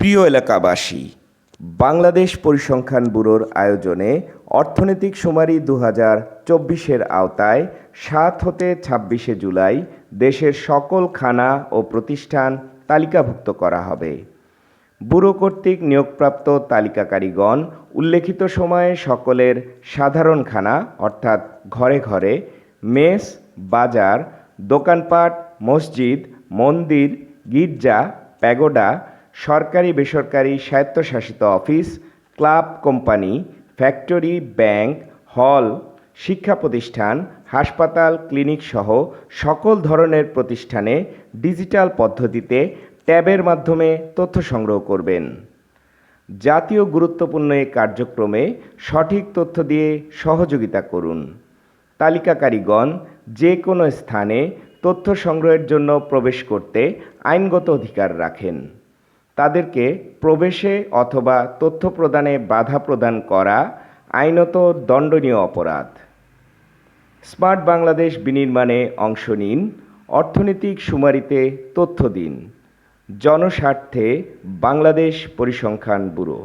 প্রিয় এলাকাবাসী, বাংলাদেশ পরিসংখ্যান ব্যুরোর আয়োজনে অর্থনৈতিক শুমারি ২০২৪-এর আওতায় ৭ হতে ২৬শে জুলাই দেশের সকল খানা ও প্রতিষ্ঠান তালিকাভুক্ত করা হবে। ব্যুরো কর্তৃক নিয়োগপ্রাপ্ত তালিকাকারীগণ উল্লেখিত সময়ে সকলের সাধারণ খানা অর্থাৎ ঘরে ঘরে, মেস, বাজার, দোকানপাট, মসজিদ, মন্দির, গির্জা, প্যাগোডা, সরকারি বেসরকারি স্বায়ত্তশাসিত office, club, company, factory, bank, হল, শিক্ষা প্রতিষ্ঠান, হাসপাতাল, ক্লিনিক সহ সকল ধরনের প্রতিষ্ঠানে ডিজিটাল পদ্ধতিতে ট্যাবের মাধ্যমে তথ্য সংগ্রহ করবেন। জাতীয় গুরুত্বপূর্ণ এই কার্যক্রমে সঠিক তথ্য দিয়ে সহযোগিতা করুন। তালিকাকারীগণ যে কোনো স্থানে তথ্য সংগ্রহের জন্য প্রবেশ করতে আইনগত অধিকার রাখেন। তাদেরকে প্রবেশে অথবা তথ্য প্রদানে বাধা প্রদান করা আইনত দণ্ডনীয় অপরাধ। স্মার্ট বাংলাদেশ বিনির্মাণে অংশ নিন, অর্থনৈতিক শুমারিতে তথ্য দিন। জনস্বার্থে বাংলাদেশ পরিসংখ্যান ব্যুরো।